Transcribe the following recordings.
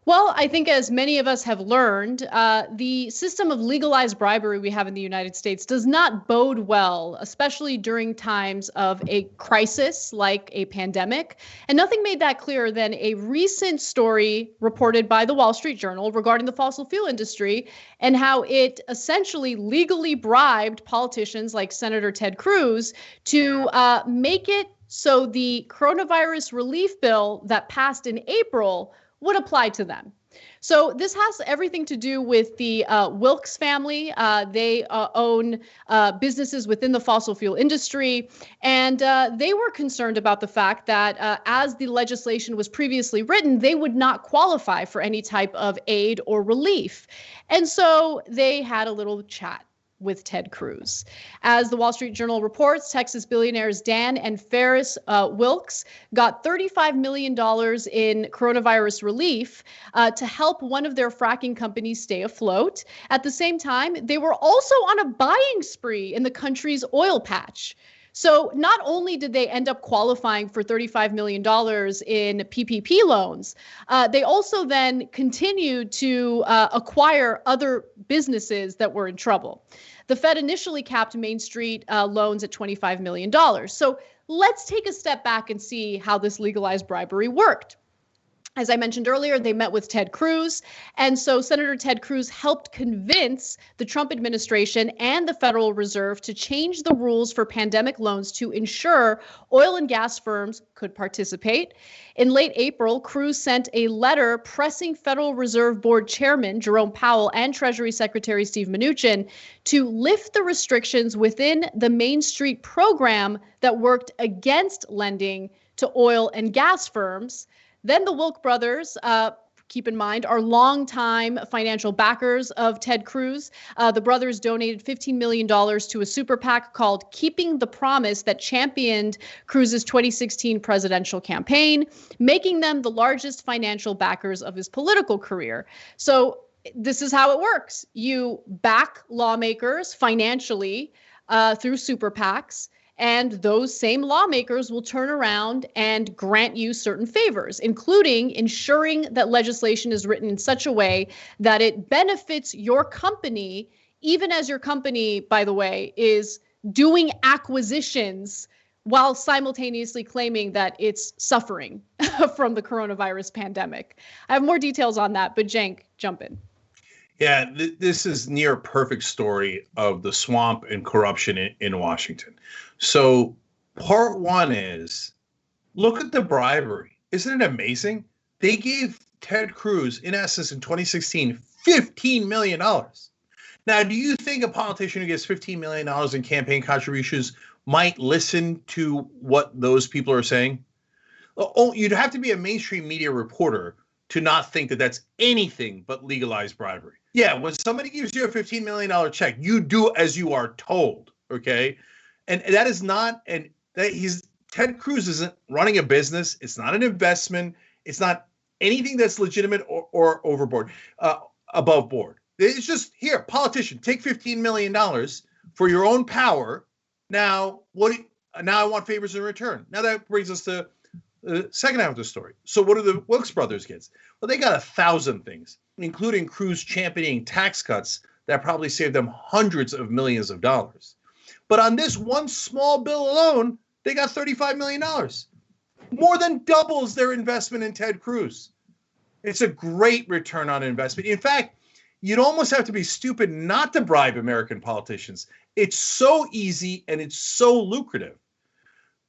Well, I think as many of us have learned, the system of legalized bribery we have in the United States does not bode well, especially during times of a crisis like a pandemic. And nothing made that clearer than a recent story reported by the Wall Street Journal regarding the fossil fuel industry and how it essentially legally bribed politicians like Senator Ted Cruz to make it so the coronavirus relief bill that passed in April would apply to them. So this has everything to do with the Wilks family. They own businesses within the fossil fuel industry, and they were concerned about the fact that as the legislation was previously written, they would not qualify for any type of aid or relief. And so they had a little chat with Ted Cruz. As the Wall Street Journal reports, Texas billionaires Dan and Farris Wilks got $35 million in coronavirus relief to help one of their fracking companies stay afloat. At the same time, they were also on a buying spree in the country's oil patch. So not only did they end up qualifying for $35 million in PPP loans, they also then continued to acquire other businesses that were in trouble. The Fed initially capped Main Street loans at $25 million. So let's take a step back and see how this legalized bribery worked. As I mentioned earlier, they met with Ted Cruz. And so Senator Ted Cruz helped convince the Trump administration and the Federal Reserve to change the rules for pandemic loans to ensure oil and gas firms could participate. In late April, Cruz sent a letter pressing Federal Reserve Board Chairman Jerome Powell and Treasury Secretary Steve Mnuchin to lift the restrictions within the Main Street program that worked against lending to oil and gas firms. Then the Wilk brothers, keep in mind, are longtime financial backers of Ted Cruz. The brothers donated $15 million to a super PAC called Keeping the Promise that championed Cruz's 2016 presidential campaign, making them the largest financial backers of his political career. So this is how it works. You back lawmakers financially through super PACs. And those same lawmakers will turn around and grant you certain favors, including ensuring that legislation is written in such a way that it benefits your company, even as your company, by the way, is doing acquisitions while simultaneously claiming that it's suffering from the coronavirus pandemic. I have more details on that, but Cenk, jump in. Yeah, this is near perfect story of the swamp and corruption in Washington. So part one is, look at the bribery. Isn't it amazing? They gave Ted Cruz, in essence, in 2016, $15 million. Now, do you think a politician who gets $15 million in campaign contributions might listen to what those people are saying? Oh, you'd have to be a mainstream media reporter to not think that that's anything but legalized bribery. Yeah, when somebody gives you a $15 million check, you do as you are told, okay? And that is not, and that Ted Cruz isn't running a business. It's not an investment. It's not anything that's legitimate or overboard, above board. It's just, here, politician, take $15 million for your own power. Now, now I want favors in return. Now that brings us to the second half of the story. So what do the Wilks brothers get? Well, they got 1,000 things, including Cruz championing tax cuts that probably saved them hundreds of millions of dollars. But on this one small bill alone, they got $35 million. More than doubles their investment in Ted Cruz. It's a great return on investment. In fact, you'd almost have to be stupid not to bribe American politicians. It's so easy and it's so lucrative.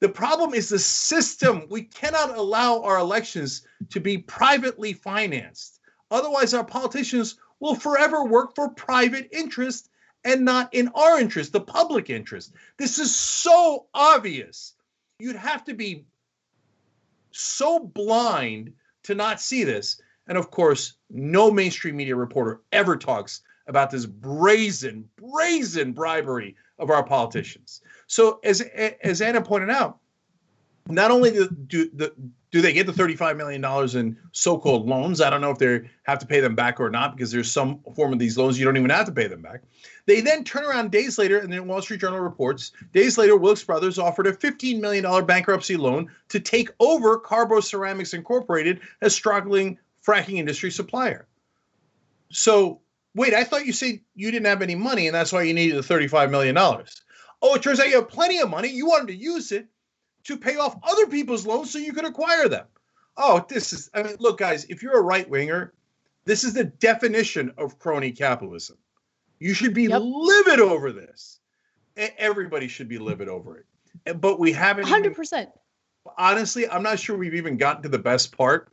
The problem is the system. We cannot allow our elections to be privately financed. Otherwise, our politicians will forever work for private interest and not in our interest, the public interest. This is so obvious. You'd have to be so blind to not see this. And of course, no mainstream media reporter ever talks about this brazen bribery of our politicians. So as Anna pointed out, not only do they get the $35 million in so-called loans, I don't know if they have to pay them back or not, because there's some form of these loans you don't even have to pay them back. They then turn around days later, and the Wall Street Journal reports, days later, Wilks Brothers offered a $15 million bankruptcy loan to take over Carbo Ceramics Incorporated, a struggling fracking industry supplier. So, wait, I thought you said you didn't have any money and that's why you needed the $35 million. Oh, it turns out you have plenty of money. You wanted to use it to pay off other people's loans so you could acquire them. Oh, look, guys, if you're a right winger, this is the definition of crony capitalism. You should be livid over this. Everybody should be livid over it. But we haven't. 100%. Honestly, I'm not sure we've even gotten to the best part,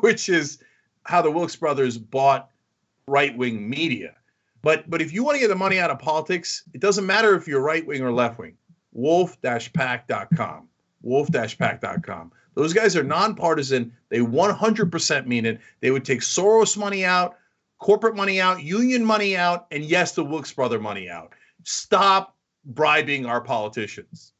which is how the Wilks brothers bought right-wing media. But if you want to get the money out of politics, it doesn't matter if you're right-wing or left-wing. Wolf-pack.com. Wolf-pack.com. Those guys are nonpartisan. They 100% mean it. They would take Soros money out, corporate money out, union money out, and yes, the Wilks brother money out. Stop bribing our politicians.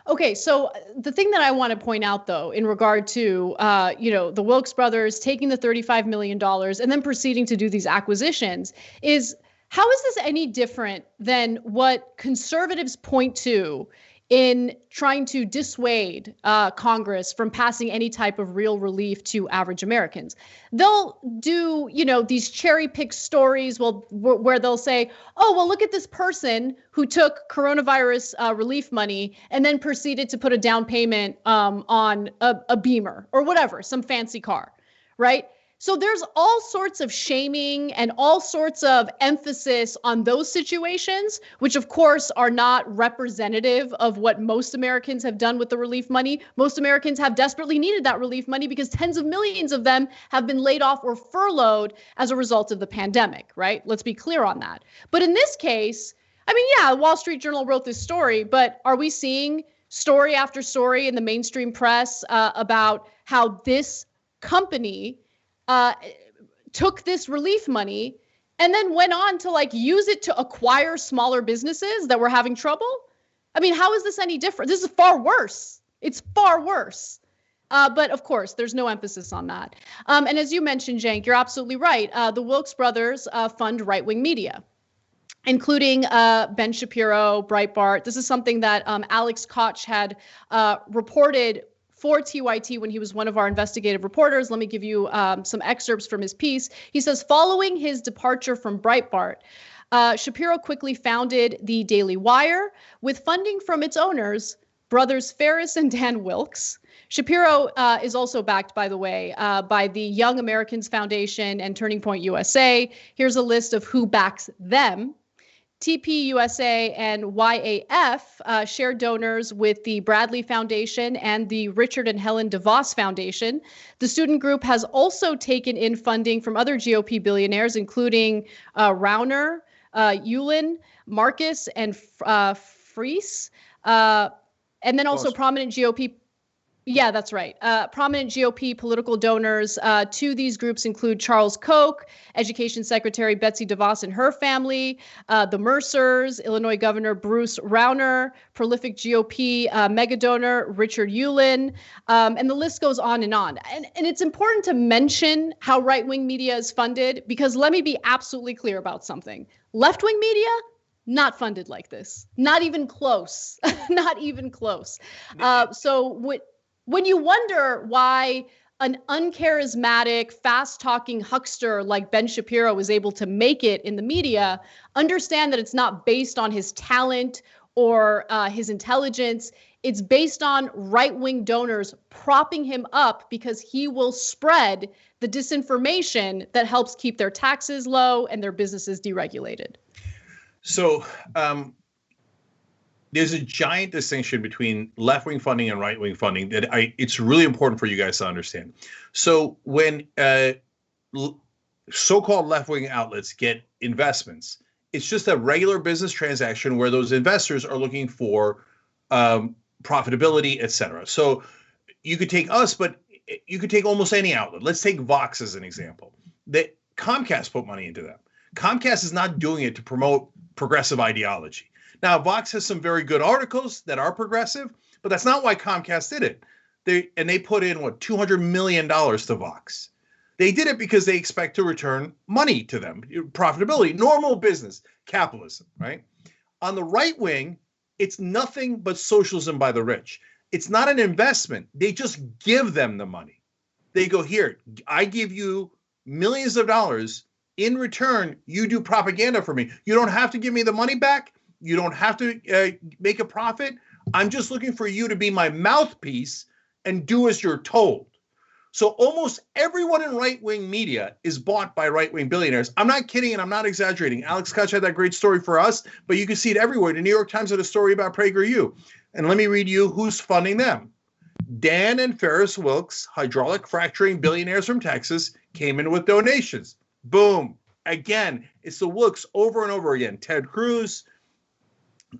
Okay, so the thing that I want to point out, though, in regard to, the Wilks brothers taking the $35 million and then proceeding to do these acquisitions is, how is this any different than what conservatives point to in trying to dissuade Congress from passing any type of real relief to average Americans? They'll do, these cherry pick stories where they'll say, oh, well, look at this person who took coronavirus relief money and then proceeded to put a down payment on a Beamer or whatever, some fancy car, right? So there's all sorts of shaming and all sorts of emphasis on those situations, which of course are not representative of what most Americans have done with the relief money. Most Americans have desperately needed that relief money because tens of millions of them have been laid off or furloughed as a result of the pandemic, right? Let's be clear on that. But in this case, Wall Street Journal wrote this story, but are we seeing story after story in the mainstream press about how this company took this relief money and then went on to use it to acquire smaller businesses that were having trouble? How is this any different? This is far worse. It's far worse. But of course, there's no emphasis on that. And as you mentioned, Cenk, you're absolutely right. The Wilks brothers fund right-wing media, including Ben Shapiro, Breitbart. This is something that Alex Koch had reported for TYT when he was one of our investigative reporters. Let me give you some excerpts from his piece. He says, following his departure from Breitbart, Shapiro quickly founded the Daily Wire with funding from its owners, brothers Farris and Dan Wilks. Shapiro is also backed, by the way, by the Young Americans Foundation and Turning Point USA. Here's a list of who backs them. TPUSA and YAF share donors with the Bradley Foundation and the Richard and Helen DeVos Foundation. The student group has also taken in funding from other GOP billionaires, including Rauner, Yulin, Marcus, and Fries, and then also prominent GOP. Yeah, that's right. Prominent GOP political donors to these groups include Charles Koch, Education Secretary Betsy DeVos and her family, the Mercers, Illinois Governor Bruce Rauner, prolific GOP mega donor Richard Yulin, and the list goes on and on. And it's important to mention how right-wing media is funded, because let me be absolutely clear about something. Left-wing media, not funded like this. Not even close. Not even close. When you wonder why an uncharismatic, fast-talking huckster like Ben Shapiro was able to make it in the media, understand that it's not based on his talent or his intelligence. It's based on right-wing donors propping him up because he will spread the disinformation that helps keep their taxes low and their businesses deregulated. So, there's a giant distinction between left-wing funding and right-wing funding that it's really important for you guys to understand. So when so-called left-wing outlets get investments, it's just a regular business transaction where those investors are looking for profitability, et cetera. So you could take us, but you could take almost any outlet. Let's take Vox as an example. Comcast put money into them. Comcast is not doing it to promote progressive ideology. Now, Vox has some very good articles that are progressive, but that's not why Comcast did it. They put in, $200 million to Vox. They did it because they expect to return money to them, profitability, normal business, capitalism, right? On the right wing, it's nothing but socialism by the rich. It's not an investment. They just give them the money. They go, here, I give you millions of dollars. In return, you do propaganda for me. You don't have to give me the money back. You don't have to make a profit. I'm just looking for you to be my mouthpiece and do as you're told. So almost everyone in right-wing media is bought by right-wing billionaires. I'm not kidding, and I'm not exaggerating. Alex Koch had that great story for us, but you can see it everywhere. The New York Times had a story about PragerU. And let me read you who's funding them. Dan and Farris Wilks, hydraulic fracturing billionaires from Texas, came in with donations. Boom. Again, it's the Wilks over and over again. Ted Cruz,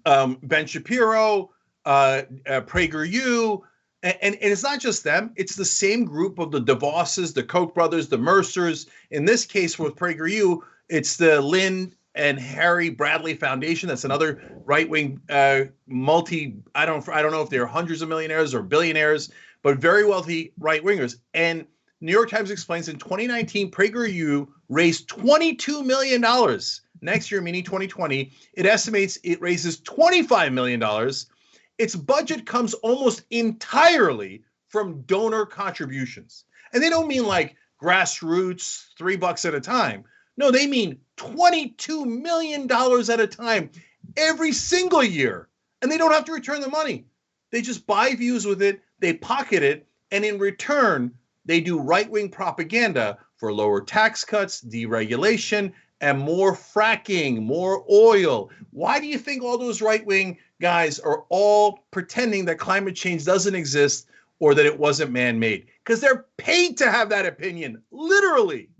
Ben Shapiro, PragerU, and it's not just them. It's the same group of the DeVosses, the Koch brothers, the Mercers. In this case, with PragerU, it's the Lynn and Harry Bradley Foundation. That's another right-wing I don't know if they're hundreds of millionaires or billionaires, but very wealthy right-wingers. And New York Times explains in 2019, PragerU raised $22 million. Next year, meaning 2020, it estimates it raises $25 million. Its budget comes almost entirely from donor contributions. And they don't mean like grassroots, $3 at a time. No, they mean $22 million at a time every single year. And they don't have to return the money. They just buy views with it, they pocket it, and in return, they do right-wing propaganda for lower tax cuts, deregulation, and more fracking, more oil. Why do you think all those right-wing guys are all pretending that climate change doesn't exist or that it wasn't man-made? Because they're paid to have that opinion, literally.